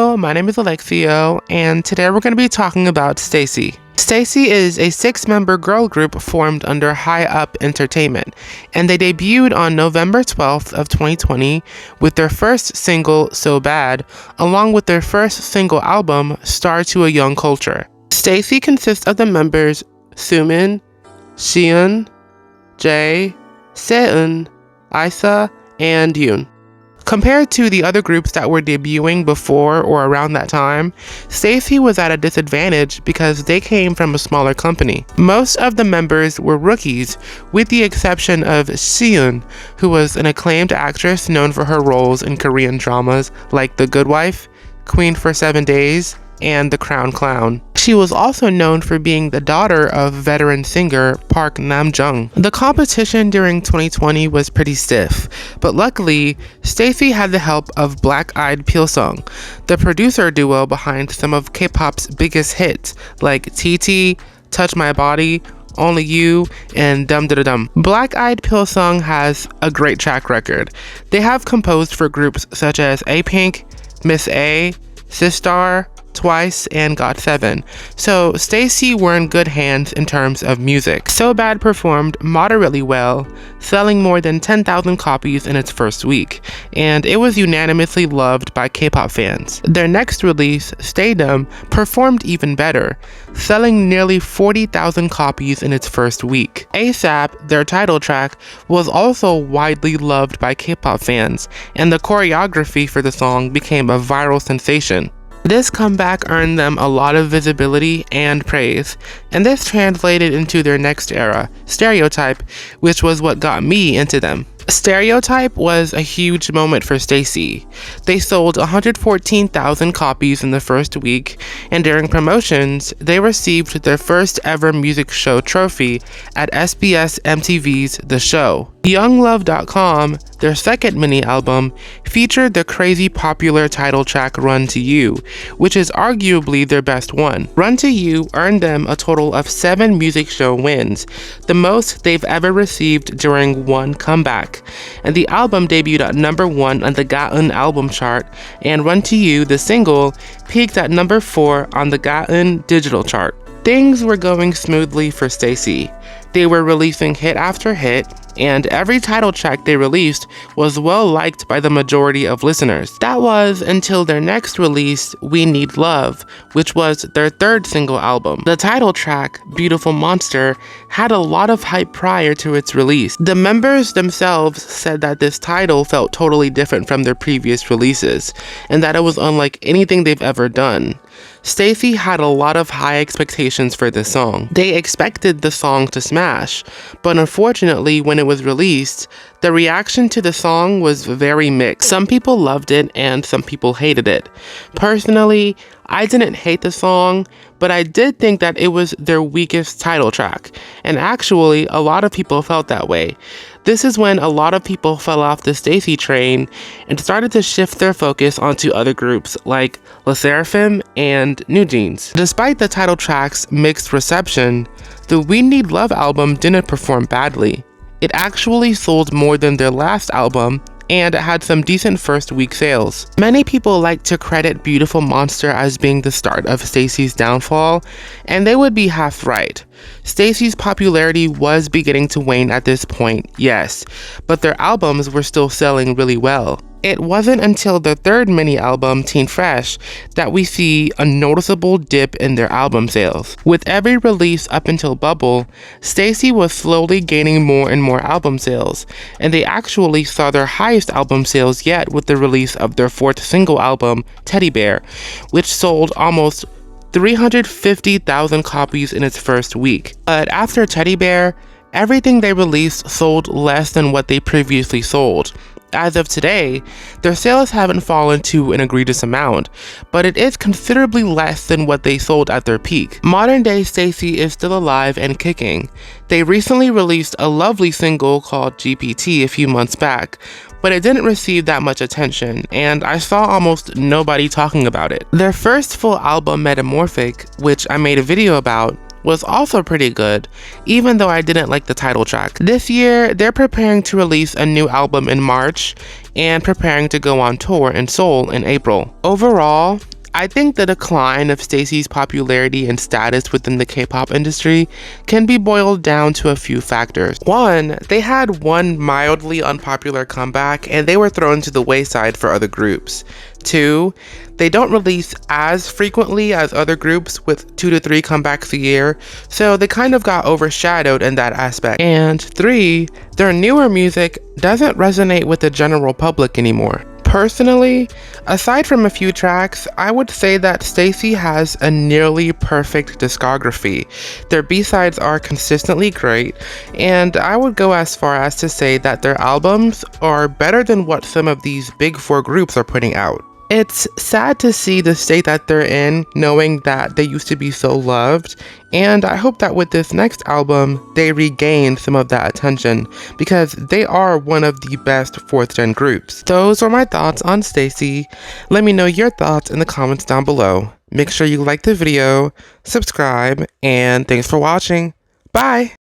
Hello, my name is Alexio, and today we're going to be talking about Stacy. Stacy is a 6-member girl group formed under High Up Entertainment, and they debuted on November 12th of 2020 with their first single, So Bad, along with their first single album, Star to a Young Culture. Stacy consists of the members Sumin, Xian, Jae, Seun, Isa, and Yoon. Compared to the other groups that were debuting before or around that time, Stacy was at a disadvantage because they came from a smaller company. Most of the members were rookies, with the exception of Seun, who was an acclaimed actress known for her roles in Korean dramas like The Good Wife, Queen for 7 Days, and The Crown Clown. She was also known for being the daughter of veteran singer Park Nam-jung. The competition during 2020 was pretty stiff, but luckily, Stacy had the help of Black Eyed Pilsung, the producer duo behind some of K-pop's biggest hits like TT, Touch My Body, Only You, and Dum Da Dum. Black Eyed Pilsung has a great track record. They have composed for groups such as A-Pink, Miss A, Sistar, Twice, and GOT7, so Stacy were in good hands in terms of music. So Bad performed moderately well, selling more than 10,000 copies in its first week, and it was unanimously loved by K-pop fans. Their next release, Staydom, performed even better, selling nearly 40,000 copies in its first week. ASAP, their title track, was also widely loved by K-pop fans, and the choreography for the song became a viral sensation. This comeback earned them a lot of visibility and praise, and this translated into their next era, Stereotype, which was what got me into them. Stereotype was a huge moment for Stacy. They sold 114,000 copies in the first week, and during promotions, they received their first ever music show trophy at SBS MTV's The Show. YoungLove.com, their second mini-album, featured the crazy popular title track Run to You, which is arguably their best one. Run to You earned them a total of 7 music show wins, the most they've ever received during one comeback. And the album debuted at number 1 on the Gaon album chart, and Run to You, the single, peaked at number 4 on the Gaon digital chart. Things were going smoothly for Stacy. They were releasing hit after hit, and every title track they released was well liked by the majority of listeners. That was until their next release, We Need Love, which was their third single album. The title track, Beautiful Monster, had a lot of hype prior to its release. The members themselves said that this title felt totally different from their previous releases, and that it was unlike anything they've ever done. Stacy had a lot of high expectations for this song. They expected the song to smash, but unfortunately when it was released, the reaction to the song was very mixed. Some people loved it and some people hated it. Personally, I didn't hate the song, but I did think that it was their weakest title track, and actually a lot of people felt that way. This is when a lot of people fell off the Stacy train and started to shift their focus onto other groups like LE SSERAFIM and New Jeans. Despite the title track's mixed reception, the We Need Love album didn't perform badly. It actually sold more than their last album, and it had some decent first week sales. Many people like to credit Beautiful Monster as being the start of Stacy's downfall, and they would be half right. Stacy's popularity was beginning to wane at this point, yes, but their albums were still selling really well. It wasn't until their third mini-album, Teen Fresh, that we see a noticeable dip in their album sales. With every release up until Bubble, Stacy was slowly gaining more and more album sales, and they actually saw their highest album sales yet with the release of their fourth single album, Teddy Bear, which sold almost 350,000 copies in its first week. But after Teddy Bear, everything they released sold less than what they previously sold. As of today, their sales haven't fallen to an egregious amount, but it is considerably less than what they sold at their peak. Modern day Stacy is still alive and kicking. They recently released a lovely single called GPT a few months back, but it didn't receive that much attention, and I saw almost nobody talking about it. Their first full album, Metamorphic, which I made a video about, was also pretty good, even though I didn't like the title track. This year, they're preparing to release a new album in March and preparing to go on tour in Seoul in April. Overall, I think the decline of Stacy's popularity and status within the K-pop industry can be boiled down to a few factors. One, they had one mildly unpopular comeback and they were thrown to the wayside for other groups. Two, they don't release as frequently as other groups with 2 to 3 comebacks a year, so they kind of got overshadowed in that aspect. And three, their newer music doesn't resonate with the general public anymore. Personally, aside from a few tracks, I would say that Stacy has a nearly perfect discography. Their B-sides are consistently great, and I would go as far as to say that their albums are better than what some of these big four groups are putting out. It's sad to see the state that they're in, knowing that they used to be so loved, and I hope that with this next album, they regain some of that attention, because they are one of the best 4th gen groups. Those are my thoughts on Stacy. Let me know your thoughts in the comments down below. Make sure you like the video, subscribe, and thanks for watching. Bye!